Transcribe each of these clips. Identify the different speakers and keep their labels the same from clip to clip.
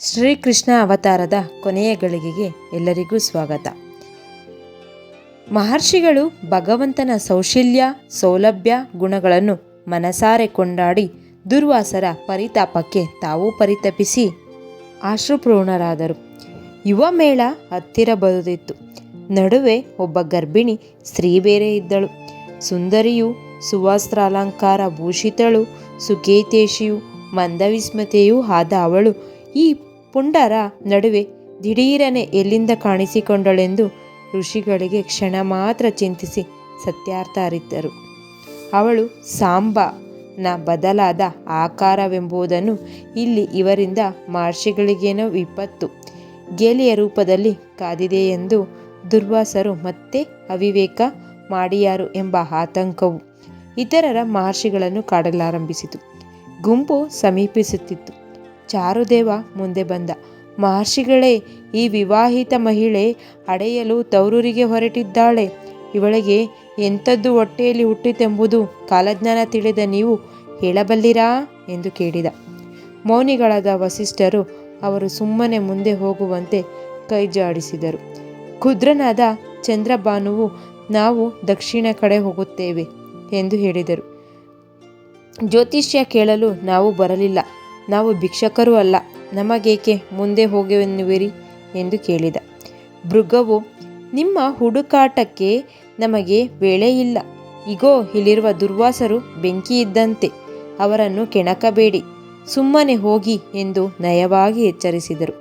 Speaker 1: ಶ್ರೀಕೃಷ್ಣ ಅವತಾರದ ಕೊನೆಯ ಗಳಿಗೆಗೆ ಎಲ್ಲರಿಗೂ ಸ್ವಾಗತ. ಮಹರ್ಷಿಗಳು ಭಗವಂತನ ಸೌಶಲ್ಯ ಸೌಲಭ್ಯ ಗುಣಗಳನ್ನು ಮನಸಾರೆ ಕೊಂಡಾಡಿ ದುರ್ವಾಸರ ಪರಿತಾಪಕ್ಕೆ ತಾವು ಪರಿತಪಿಸಿ ಆಶ್ರುಪೂರ್ಣರಾದರು. ಯುವ ಮೇಳ ಹತ್ತಿರ ಬರುತ್ತಿತ್ತು. ನಡುವೆ ಒಬ್ಬ ಗರ್ಭಿಣಿ ಸ್ತ್ರೀ ಬೇರೆ ಇದ್ದಳು. ಸುಂದರಿಯು, ಸುವಸ್ತ್ರಾಲಂಕಾರ ಭೂಷಿತಳು, ಸುಕೇತೇಶಿಯು, ಮಂದವಿಸ್ಮತೆಯೂ ಆದ ಅವಳು ಈ ಪುಂಡರ ನಡುವೆ ದಿಢೀರನೆ ಎಲ್ಲಿಂದ ಕಾಣಿಸಿಕೊಂಡಳೆಂದು ಋಷಿಗಳಿಗೆ ಕ್ಷಣ ಮಾತ್ರ ಚಿಂತಿಸಿ ಸತ್ಯಾರ್ಥ ಅರಿತರು. ಅವಳು ಸಾಂಬನ ಬದಲಾದ ಆಕಾರವೆಂಬುದನ್ನು ಇಲ್ಲಿ ಇವರಿಂದ ಮಹರ್ಷಿಗಳಿಗೇನೋ ವಿಪತ್ತು ಗೇಲಿಯ ರೂಪದಲ್ಲಿ ಕಾದಿದೆಯೆಂದು ದುರ್ವಾಸರು ಮತ್ತೆ ಅವಿವೇಕ ಮಾಡಿಯಾರು ಎಂಬ ಆತಂಕವು ಇತರರ ಮಹರ್ಷಿಗಳನ್ನು ಕಾಡಲಾರಂಭಿಸಿತು. ಗುಂಪು ಸಮೀಪಿಸುತ್ತಿತ್ತು. ಚಾರುದೇವ ಮುಂದೆ ಬಂದ. ಮಹರ್ಷಿಗಳೇ, ಈ ವಿವಾಹಿತ ಮಹಿಳೆ ಅಡೆಯಲು ತವರೂರಿಗೆ ಹೊರಟಿದ್ದಾಳೆ. ಇವಳಿಗೆ ಎಂಥದ್ದು ಹೊಟ್ಟೆಯಲ್ಲಿ ಹುಟ್ಟಿತೆಂಬುದು ಕಾಲಜ್ಞಾನ ತಿಳಿದ ನೀವು ಹೇಳಬಲ್ಲಿರಾ ಎಂದು ಕೇಳಿದ. ಮೌನಿಗಳಾದ ವಸಿಷ್ಠರು ಅವರು ಸುಮ್ಮನೆ ಮುಂದೆ ಹೋಗುವಂತೆ ಕೈಜಾಡಿಸಿದರು. ಕ್ಷುದ್ರನಾದ ಚಂದ್ರಭಾನುವು ನಾವು ದಕ್ಷಿಣ ಕಡೆ ಹೋಗುತ್ತೇವೆ ಎಂದು ಹೇಳಿದರು. ಜ್ಯೋತಿಷ್ಯ ಕೇಳಲು ನಾವು ಬರಲಿಲ್ಲ. ನಾವು ಭಿಕ್ಷಕರೂ ಅಲ್ಲ. ನಮಗೇಕೆ ಮುಂದೆ ಹೋಗುವೆನ್ನುವಿರಿ ಎಂದು ಕೇಳಿದ. ಭೃಗವು, ನಿಮ್ಮ ಹುಡುಕಾಟಕ್ಕೆ ನಮಗೆ ವೇಳೆಯಿಲ್ಲ. ಇಗೋ, ಇಲ್ಲಿರುವ ದುರ್ವಾಸರು ಬೆಂಕಿ ಇದ್ದಂತೆ. ಅವರನ್ನು ಕೆಣಕಬೇಡಿ, ಸುಮ್ಮನೆ ಹೋಗಿ ಎಂದು ನಯವಾಗಿ ಎಚ್ಚರಿಸಿದರು.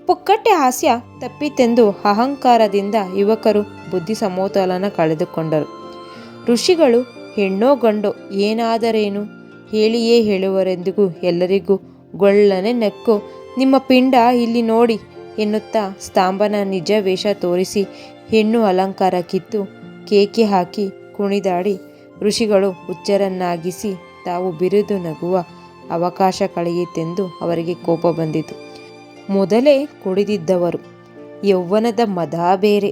Speaker 1: ಪುಕ್ಕಟ್ಟೆ ಹಾಸ್ಯ ತಪ್ಪಿತೆಂದು ಅಹಂಕಾರದಿಂದ ಯುವಕರು ಬುದ್ಧಿ ಸಮತೋಲನ ಕಳೆದುಕೊಂಡರು. ಋಷಿಗಳು ಹೆಣ್ಣೋ ಗಂಡೋ ಏನಾದರೇನು ಹೇಳಿಯೇ ಹೇಳುವರೆಂದಿಗೂ ಎಲ್ಲರಿಗೂ ಗೊಳ್ಳನೆ ನಕ್ಕು, ನಿಮ್ಮ ಪಿಂಡ ಇಲ್ಲಿ ನೋಡಿ ಎನ್ನುತ್ತಾ ಸ್ತಂಭನ ನಿಜ ವೇಷ ತೋರಿಸಿ ಹೆಣ್ಣು ಅಲಂಕಾರ ಕಿತ್ತು ಕೇಕೆ ಹಾಕಿ ಕುಣಿದಾಡಿ ಋಷಿಗಳು ಹುಚ್ಚರನ್ನಾಗಿಸಿ ತಾವು ಬಿರಿದು ನಗುವ ಅವಕಾಶ ಕಳೆಯಿತೆಂದು ಅವರಿಗೆ ಕೋಪ ಬಂದಿತು. ಮೊದಲೇ ಕುಡಿದಿದ್ದವರು. ಯೌವನದ ಮದ ಬೇರೆ.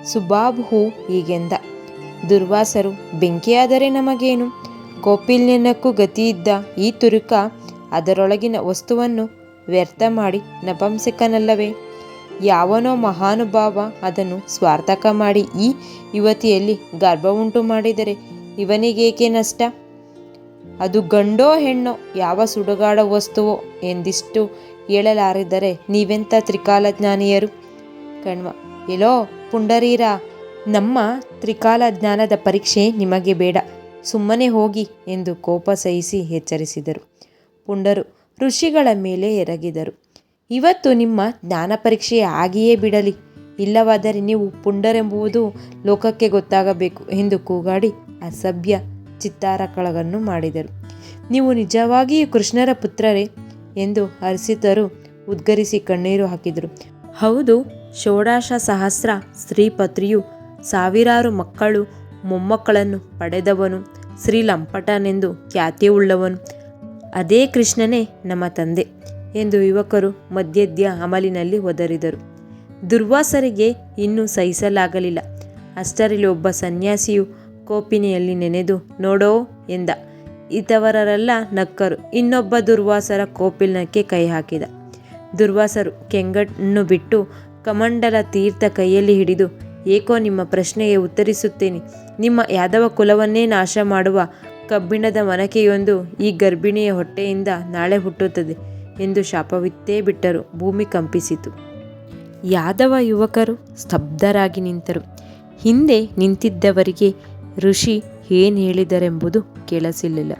Speaker 1: ಸುಬಾಹು ಹೀಗೆಂದ. ದುರ್ವಾಸರು, ಬೆಂಕಿಯಾದರೆ ನಮಗೇನು? ಕೌಪಿಲ್ಯನಕ್ಕೂ ಗತಿಯಿದ್ದ ಈ ತುರುಕ ಅದರೊಳಗಿನ ವಸ್ತುವನ್ನು ವ್ಯರ್ಥ ಮಾಡಿ ನಪಂಸಕನಲ್ಲವೇ? ಯಾವನೋ ಮಹಾನುಭಾವ ಅದನ್ನು ಸ್ವಾರ್ಥಕ ಮಾಡಿ ಈ ಯುವತಿಯಲ್ಲಿ ಗರ್ಭ ಉಂಟು ಮಾಡಿದರೆ ಇವನಿಗೇಕೆ ನಷ್ಟ? ಅದು ಗಂಡೋ ಹೆಣ್ಣೋ ಯಾವ ಸುಡುಗಾಡ ವಸ್ತುವೋ ಎಂದಿಷ್ಟು ಹೇಳಲಾರಿದರೆ ನೀವೆಂಥ ತ್ರಿಕಾಲಜ್ಞಾನಿಯರು? ಕಣ್ವ, ಎಲ್ಲೋ ಪುಂಡರೀರ, ನಮ್ಮ ತ್ರಿಕಾಲ ಜ್ಞಾನದ ಪರೀಕ್ಷೆ ನಿಮಗೆ ಬೇಡ, ಸುಮ್ಮನೆ ಹೋಗಿ ಎಂದು ಕೋಪ ಸಹಿಸಿ ಎಚ್ಚರಿಸಿದರು. ಪುಂಡರು ಋಷಿಗಳ ಮೇಲೆ ಎರಗಿದರು. ಇವತ್ತು ನಿಮ್ಮ ಜ್ಞಾನ ಪರೀಕ್ಷೆ ಆಗಿಯೇ ಬಿಡಲಿ, ಇಲ್ಲವಾದರೆ ನೀವು ಪುಂಡರೆಂಬುದು ಲೋಕಕ್ಕೆ ಗೊತ್ತಾಗಬೇಕು ಎಂದು ಕೂಗಾಡಿ ಅಸಭ್ಯ ಚಿತ್ತಾರಗಳನ್ನು ಮಾಡಿದರು. ನೀವು ನಿಜವಾಗಿಯೂ ಕೃಷ್ಣರ ಪುತ್ರರೇ ಎಂದು ಹರ್ಷಿತರು ಉದ್ಗರಿಸಿ ಕಣ್ಣೀರು ಹಾಕಿದರು. ಹೌದು, ಷೋಡಶ ಸಹಸ್ರ ಸ್ತ್ರೀಪತ್ರಿಯು ಸಾವಿರಾರು ಮಕ್ಕಳು ಮೊಮ್ಮಕ್ಕಳನ್ನು ಪಡೆದವನು ಶ್ರೀಲಂಪಟನೆಂದು ಖ್ಯಾತಿಯುಳ್ಳವನು ಅದೇ ಕೃಷ್ಣನೇ ನಮ್ಮ ತಂದೆ ಎಂದು ಯುವಕರು ಮಧ್ಯದ್ಯ ಅಮಲಿನಲ್ಲಿ ಒದರಿದರು. ದುರ್ವಾಸರಿಗೆ ಇನ್ನೂ ಸಹಿಸಲಾಗಲಿಲ್ಲ. ಅಷ್ಟರಲ್ಲಿ ಒಬ್ಬ ಸನ್ಯಾಸಿಯು ಕೋಪಿನೆಯಲ್ಲಿ ನೆನೆದು ನೋಡೋ ಎಂದ. ಇತವರೆಲ್ಲ ನಕ್ಕರು. ಇನ್ನೊಬ್ಬ ದುರ್ವಾಸರ ಕೋಪಿಲಕ್ಕೆ ಕೈ ಹಾಕಿದ. ದುರ್ವಾಸರು ಕೆಂಗಣ್ಣು ಬಿಟ್ಟು ಕಮಂಡಲ ತೀರ್ಥ ಕೈಯಲ್ಲಿ ಹಿಡಿದು, ಏಕೋ ನಿಮ್ಮ ಪ್ರಶ್ನೆಗೆ ಉತ್ತರಿಸುತ್ತೇನೆ. ನಿಮ್ಮ ಯಾದವ ಕುಲವನ್ನೇ ನಾಶ ಮಾಡುವ ಕಬ್ಬಿಣದ ಮನಕೆಯೊಂದು ಈ ಗರ್ಭಿಣಿಯ ಹೊಟ್ಟೆಯಿಂದ ನಾಳೆ ಹುಟ್ಟುತ್ತದೆ ಎಂದು ಶಾಪವಿತ್ತೇ ಬಿಟ್ಟರು. ಭೂಮಿ ಕಂಪಿಸಿತು. ಯಾದವ ಯುವಕರು ಸ್ತಬ್ಧರಾಗಿ ನಿಂತರು. ಹಿಂದೆ ನಿಂತಿದ್ದವರಿಗೆ ಋಷಿ ಏನು ಹೇಳಿದರೆಂಬುದು ಕೇಳಿಸಲಿಲ್ಲ.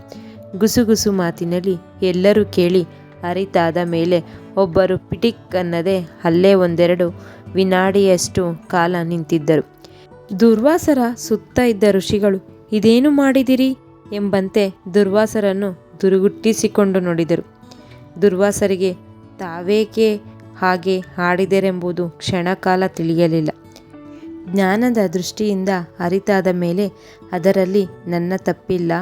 Speaker 1: ಗುಸುಗುಸು ಮಾತಿನಲ್ಲಿ ಎಲ್ಲರೂ ಕೇಳಿ ಅರಿತಾದ ಮೇಲೆ ಒಬ್ಬರು ಪಿಟಿಕ್ ಅನ್ನದೆ ಅಲ್ಲೇ ಒಂದೆರಡು ವಿನಾಡಿಯಷ್ಟು ಕಾಲ ನಿಂತಿದ್ದರು. ದುರ್ವಾಸರ ಸುತ್ತ ಇದ್ದ ಋಷಿಗಳು ಇದೇನು ಮಾಡಿದಿರಿ ಎಂಬಂತೆ ದುರ್ವಾಸರನ್ನು ದುರುಗುಟ್ಟಿಸಿಕೊಂಡು ನೋಡಿದರು. ದುರ್ವಾಸರಿಗೆ ತಾವೇಕೆ ಹಾಗೆ ಹಾಡಿದರೆಂಬುದು ಕ್ಷಣಕಾಲ ತಿಳಿಯಲಿಲ್ಲ. ಜ್ಞಾನದ ದೃಷ್ಟಿಯಿಂದ ಅರಿತಾದ ಮೇಲೆ ಅದರಲ್ಲಿ ನನ್ನ ತಪ್ಪಿಲ್ಲ,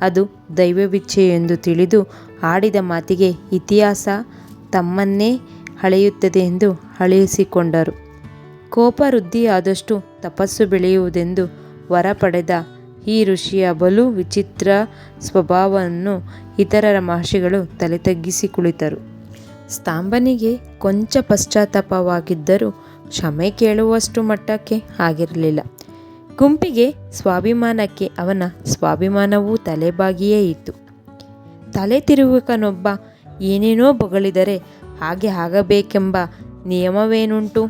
Speaker 1: ಅದು ದೈವವಿಚ್ಛೆ ಎಂದು ತಿಳಿದು ಆಡಿದ ಮಾತಿಗೆ ಇತಿಹಾಸ ತಮ್ಮನ್ನೇ ಅಳೆಯುತ್ತದೆ ಎಂದು ಅಳಿಸಿಕೊಂಡರು. ಕೋಪ ವೃದ್ಧಿಯಾದಷ್ಟು ತಪಸ್ಸು ಬೆಳೆಯುವುದೆಂದು ವರ ಪಡೆದ ಈ ಋಷಿಯ ಬಲು ವಿಚಿತ್ರ ಸ್ವಭಾವವನ್ನು ಇತರರ ಮಹರ್ಷಿಗಳು ತಲೆ ತಗ್ಗಿಸಿ ಕುಳಿತರು. ಸ್ತಂಭನಿಗೆ ಕೊಂಚ ಪಶ್ಚಾತ್ತಾಪವಾಗಿದ್ದರೂ ಕ್ಷಮೆ ಕೇಳುವಷ್ಟು ಮಟ್ಟಕ್ಕೆ ಆಗಿರಲಿಲ್ಲ. ಗುಂಪಿಗೆ ಸ್ವಾಭಿಮಾನಕ್ಕೆ ಅವನ ಸ್ವಾಭಿಮಾನವೂ ತಲೆಬಾಗಿಯೇ ಇತ್ತು. ತಲೆ ತಿರುವುಕನೊಬ್ಬ ಏನೇನೋ ಬೊಗಳಿದರೆ ಹಾಗೆ ಆಗಬೇಕೆಂಬ ನಿಯಮವೇನುಂಟು?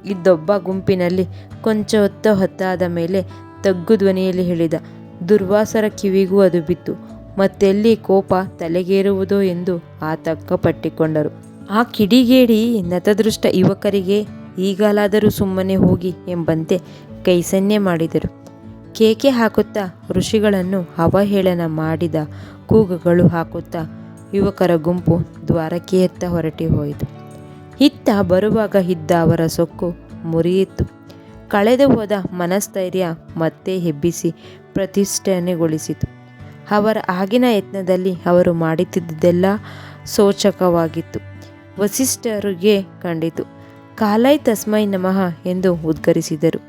Speaker 1: ಇದ್ದೊಬ್ಬ ಗುಂಪಿನಲ್ಲಿ ಕೊಂಚ ಹೊತ್ತಾದ ಮೇಲೆ ತಗ್ಗು ಧ್ವನಿಯಲ್ಲಿ ಹೇಳಿದ. ದುರ್ವಾಸರ ಕಿವಿಗೂ ಅದು ಬಿತ್ತು. ಮತ್ತೆಲ್ಲಿ ಕೋಪ ತಲೆಗೇರುವುದೋ ಎಂದು ಆತಂಕಪಟ್ಟಿಕೊಂಡರು. ಆ ಕಿಡಿಗೇಡಿ ನತದೃಷ್ಟ ಯುವಕರಿಗೆ ಈಗಲಾದರೂ ಸುಮ್ಮನೆ ಹೋಗಿ ಎಂಬಂತೆ ಕೈಸನ್ನೆ ಮಾಡಿದರು. ಕೇಕೆ ಹಾಕುತ್ತಾ ಋಷಿಗಳನ್ನು ಅವಹೇಳನ ಮಾಡಿದ ಕೂಗುಗಳು ಹಾಕುತ್ತಾ ಯುವಕರ ಗುಂಪು ದ್ವಾರಕೆಯತ್ತ ಹೊರಟಿ ಹೋಯಿತು. ಇತ್ತ ಬರುವಾಗ ಇದ್ದ ಅವರ ಸೊಕ್ಕು ಮುರಿಯಿತು. ಕಳೆದು ಹೋದ ಮನಸ್ಥೈರ್ಯ ಮತ್ತೆ ಎಬ್ಬಿಸಿ ಪ್ರತಿಷ್ಠಾನೆಗೊಳಿಸಿತು. ಅವರ ಆಗಿನ ಯತ್ನದಲ್ಲಿ ಅವರು ಮಾಡುತ್ತಿದ್ದುದೆಲ್ಲ ಸೋಚಕವಾಗಿತ್ತು. ವಸಿಷ್ಠರಿಗೆ ಕಂಡಿತು. ಕಾಲೈ ತಸ್ಮೈ ನಮಃ ಎಂದು ಉದ್ಗರಿಸಿದರು.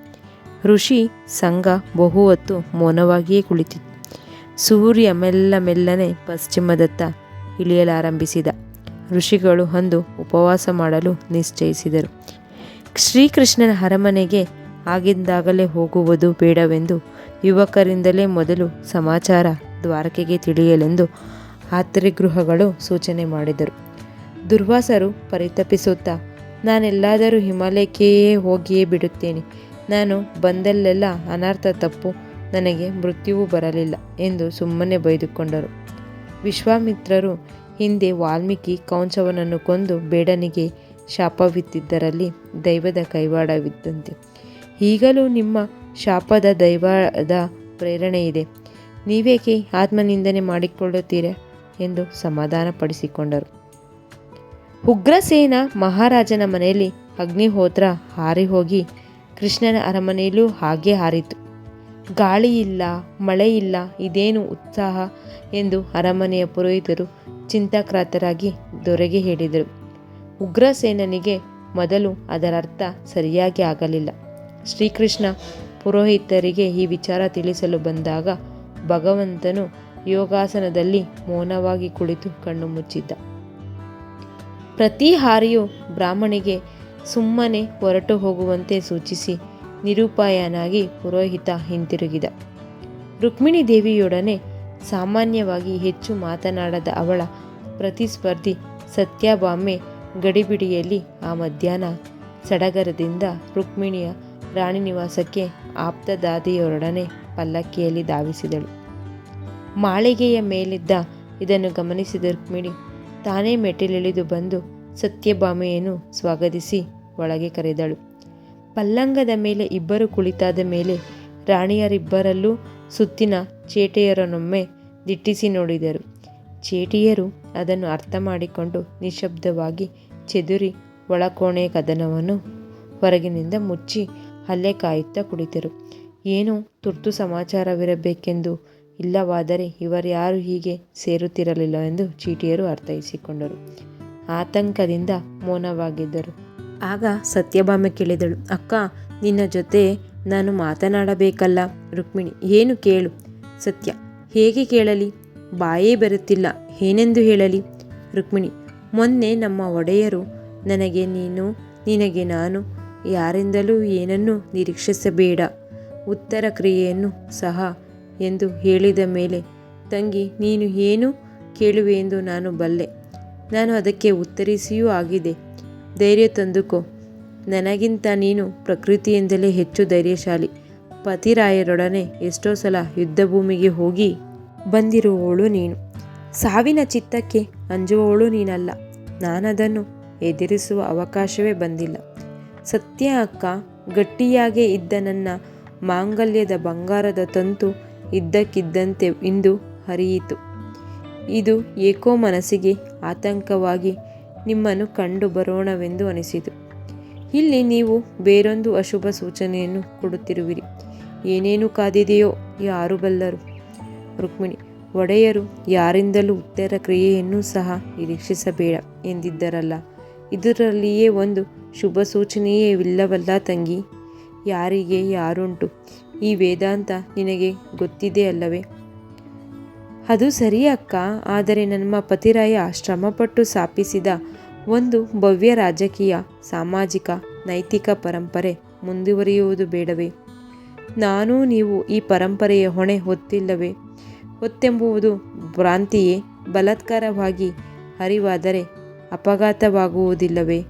Speaker 1: ಋಷಿ ಸಂಘ ಬಹು ಹೊತ್ತು ಮೌನವಾಗಿಯೇ ಕುಳಿತಿತ್ತು. ಸೂರ್ಯ ಮೆಲ್ಲನೆ ಪಶ್ಚಿಮದತ್ತ ಇಳಿಯಲಾರಂಭಿಸಿದ. ಋಷಿಗಳು ಅಂದು ಉಪವಾಸ ಮಾಡಲು ನಿಶ್ಚಯಿಸಿದರು. ಶ್ರೀಕೃಷ್ಣನ ಅರಮನೆಗೆ ಆಗಿಂದಾಗಲೇ ಹೋಗುವುದು ಬೇಡವೆಂದು ಯುವಕರಿಂದಲೇ ಮೊದಲು ಸಮಾಚಾರ ದ್ವಾರಕೆಗೆ ತಿಳಿಯಲೆಂದು ಆತ್ರಿಗೃಹಗಳು ಸೂಚನೆ ಮಾಡಿದರು. ದುರ್ವಾಸರು ಪರಿತಪಿಸುತ್ತಾ, ನಾನೆಲ್ಲಾದರೂ ಹಿಮಾಲಯಕ್ಕೆಯೇ ಹೋಗಿಯೇ ಬಿಡುತ್ತೇನೆ. ನಾನು ಬಂದಲ್ಲೆಲ್ಲ ಅನರ್ಥ ತಪ್ಪು, ನನಗೆ ಮೃತ್ಯುವು ಬರಲಿಲ್ಲ ಎಂದು ಸುಮ್ಮನೆ ಬೈದುಕೊಂಡರು. ವಿಶ್ವಾಮಿತ್ರರು ಹಿಂದೆ ವಾಲ್ಮೀಕಿ ಕೌಂಚವನನ್ನು ಕೊಂದು ಬೇಡನಿಗೆ ಶಾಪವಿತ್ತಿದ್ದರಲ್ಲಿ ದೈವದ ಕೈವಾಡವಿದ್ದಂತೆ ಈಗಲೂ ನಿಮ್ಮ ಶಾಪದ ದೈವದ ಪ್ರೇರಣೆ ಇದೆ. ನೀವೇಕೆ ಆತ್ಮನಿಂದನೆ ಮಾಡಿಕೊಳ್ಳುತ್ತೀರಾ ಎಂದು ಸಮಾಧಾನಪಡಿಸಿಕೊಂಡರು. ಉಗ್ರಸೇನ ಮಹಾರಾಜನ ಮನೆಯಲ್ಲಿ ಅಗ್ನಿಹೋತ್ರ ಹಾರಿ ಹೋಗಿ ಕೃಷ್ಣನ ಅರಮನೆಯಲ್ಲೂ ಹಾಗೆ ಹಾರಿತು. ಗಾಳಿ ಇಲ್ಲ, ಮಳೆ ಇಲ್ಲ, ಇದೇನು ಉತ್ಸಾಹ ಎಂದು ಅರಮನೆಯ ಪುರೋಹಿತರು ಚಿಂತಾಕ್ರಾಂತರಾಗಿ ದೊರೆಗೆ ಹೇಳಿದರು. ಉಗ್ರಸೇನನಿಗೆ ಮೊದಲು ಅದರರ್ಥ ಸರಿಯಾಗಿ ಆಗಲಿಲ್ಲ. ಶ್ರೀಕೃಷ್ಣ ಪುರೋಹಿತರಿಗೆ ಈ ವಿಚಾರ ತಿಳಿಸಲು ಬಂದಾಗ ಭಗವಂತನು ಯೋಗಾಸನದಲ್ಲಿ ಮೌನವಾಗಿ ಕುಳಿತು ಕಣ್ಣು ಮುಚ್ಚಿದ್ದ. ಪ್ರತಿ ಹಾರಿಯೂ ಬ್ರಾಹ್ಮಣಿಗೆ ಸುಮ್ಮನೆ ಹೊರಟು ಹೋಗುವಂತೆ ಸೂಚಿಸಿ ನಿರುಪಾಯನಾಗಿ ಪುರೋಹಿತ ಹಿಂತಿರುಗಿದ. ರುಕ್ಮಿಣಿ ದೇವಿಯೊಡನೆ ಸಾಮಾನ್ಯವಾಗಿ ಹೆಚ್ಚು ಮಾತನಾಡದ ಅವಳ ಪ್ರತಿಸ್ಪರ್ಧಿ ಸತ್ಯಭಾಮೆ ಗಡಿಬಿಡಿಯಲ್ಲಿ ಆ ಮಧ್ಯಾಹ್ನ ಸಡಗರದಿಂದ ರುಕ್ಮಿಣಿಯ ರಾಣಿ ನಿವಾಸಕ್ಕೆ ಆಪ್ತದಾದಿಯರೊಡನೆ ಪಲ್ಲಕ್ಕಿಯಲ್ಲಿ ಧಾವಿಸಿದಳು. ಮಾಳಿಗೆಯ ಮೇಲಿದ್ದ ಇದನ್ನು ಗಮನಿಸಿದ ರುಕ್ಮಿಣಿ ತಾನೇ ಮೆಟ್ಟಿಲಿಳಿದು ಬಂದು ಸತ್ಯಭಾಮೆಯನ್ನು ಸ್ವಾಗತಿಸಿ ಒಳಗೆ ಕರೆದಳು. ಪಲ್ಲಂಗದ ಮೇಲೆ ಇಬ್ಬರು ಕುಳಿತಾದ ಮೇಲೆ ರಾಣಿಯರಿಬ್ಬರಲ್ಲೂ ಸುತ್ತಿನ ಚೇಟಿಯರನ್ನೊಮ್ಮೆ ದಿಟ್ಟಿಸಿ ನೋಡಿದರು. ಚೇಟಿಯರು ಅದನ್ನು ಅರ್ಥ ಮಾಡಿಕೊಂಡು ನಿಶ್ಶಬ್ದವಾಗಿ ಚೆದುರಿ ಒಳಕೋಣೆಯ ಕದನವನ್ನು ಹೊರಗಿನಿಂದ ಮುಚ್ಚಿ ಅಲ್ಲೇ ಕಾಯುತ್ತಾ ಕುಳಿತರು. ಏನೋ ತುರ್ತು ಸಮಾಚಾರವಿರಬೇಕೆಂದು, ಇಲ್ಲವಾದರೆ ಇವರ್ಯಾರೂ ಹೀಗೆ ಸೇರುತ್ತಿರಲಿಲ್ಲವೆಂದು ಚೀಟಿಯರು ಅರ್ಥೈಸಿಕೊಂಡರು. ಆತಂಕದಿಂದ ಮೌನವಾಗಿದ್ದರು. ಆಗ ಸತ್ಯಭಾಮೆ ಕೇಳಿದಳು, ಅಕ್ಕ, ನಿನ್ನ ಜೊತೆ ನಾನು ಮಾತನಾಡಬೇಕಲ್ಲ. ರುಕ್ಮಿಣಿ, ಏನು ಕೇಳು. ಸತ್ಯ, ಹೇಗೆ ಕೇಳಲಿ? ಬಾಯೇ ಬರುತ್ತಿಲ್ಲ, ಏನೆಂದು ಹೇಳಲಿ? ರುಕ್ಮಿಣಿ, ಮೊನ್ನೆ ನಮ್ಮ ಒಡೆಯರು ನನಗೆ ನೀನು, ನಿನಗೆ ನಾನು, ಯಾರಿಂದಲೂ ಏನನ್ನೂ ನಿರೀಕ್ಷಿಸಬೇಡ, ಉತ್ತರ ಕ್ರಿಯೆಯನ್ನು ಸಹ ಎಂದು ಹೇಳಿದ ಮೇಲೆ ತಂಗಿ ನೀನು ಏನು ಕೇಳುವೆಂದು ನಾನು ಬಲ್ಲೆ. ನಾನು ಅದಕ್ಕೆ ಉತ್ತರಿಸಿಯೂ ಆಗಿದೆ. ಧೈರ್ಯ ತಂದುಕೋ. ನನಗಿಂತ ನೀನು ಪ್ರಕೃತಿಯಿಂದಲೇ ಹೆಚ್ಚು ಧೈರ್ಯಶಾಲಿ. ಪತಿರಾಯರೊಡನೆ ಎಷ್ಟೋ ಸಲ ಯುದ್ಧಭೂಮಿಗೆ ಹೋಗಿ ಬಂದಿರುವವಳು ನೀನು. ಸಾವಿನ ಚಿತ್ತಕ್ಕೆ ಅಂಜುವವಳು ನೀನಲ್ಲ. ನಾನದನ್ನು ಎದುರಿಸುವ ಅವಕಾಶವೇ ಬಂದಿಲ್ಲ. ಸತ್ಯ ಅಕ್ಕ, ಗಟ್ಟಿಯಾಗೇ ಇದ್ದ ನನ್ನ ಮಾಂಗಲ್ಯದ ಬಂಗಾರದ ತಂತು ಇದ್ದಕ್ಕಿದ್ದಂತೆ ಇಂದು ಹರಿಯಿತು. ಇದು ಏಕೋ ಮನಸ್ಸಿಗೆ ಆತಂಕವಾಗಿ ನಿಮ್ಮನ್ನು ಕಂಡು ಬರೋಣವೆಂದು ಅನಿಸಿತು. ಇಲ್ಲಿ ನೀವು ಬೇರೊಂದು ಅಶುಭ ಸೂಚನೆಯನ್ನು ಕೊಡುತ್ತಿರುವಿರಿ. ಏನೇನು ಕಾದಿದೆಯೋ ಯಾರು ಬಲ್ಲರು. ರುಕ್ಮಿಣಿ, ಒಡೆಯರು ಯಾರಿಂದಲೂ ಉತ್ತರ ಕ್ರಿಯೆಯನ್ನು ಸಹ ನಿರೀಕ್ಷಿಸಬೇಡ ಎಂದಿದ್ದರಲ್ಲ. ಇದರಲ್ಲಿಯೇ ಒಂದು ಶುಭ ಸೂಚನೆಯೇ ಇಲ್ಲವಲ್ಲ ತಂಗಿ. ಯಾರಿಗೆ ಯಾರುಂಟು? ಈ ವೇದಾಂತ ನಿನಗೆ ಗೊತ್ತಿದೆ ಅಲ್ಲವೇ? ಅದು ಸರಿ ಅಕ್ಕ, ಆದರೆ ನಮ್ಮ ಪತಿರಾಯ ಶ್ರಮಪಟ್ಟು ಸ್ಥಾಪಿಸಿದ ಒಂದು ಭವ್ಯ ರಾಜಕೀಯ, ಸಾಮಾಜಿಕ, ನೈತಿಕ ಪರಂಪರೆ ಮುಂದುವರಿಯುವುದು ಬೇಡವೇ? ನಾನೂ ನೀವು ಈ ಪರಂಪರೆಯ ಹೊಣೆ ಹೊತ್ತಿಲ್ಲವೇ? ಹೊತ್ತೆಂಬುದು ಭ್ರಾಂತಿಯೇ? ಬಲಾತ್ಕಾರವಾಗಿ ಅರಿವಾದರೆ ಅಪಘಾತವಾಗುವುದಿಲ್ಲವೇ?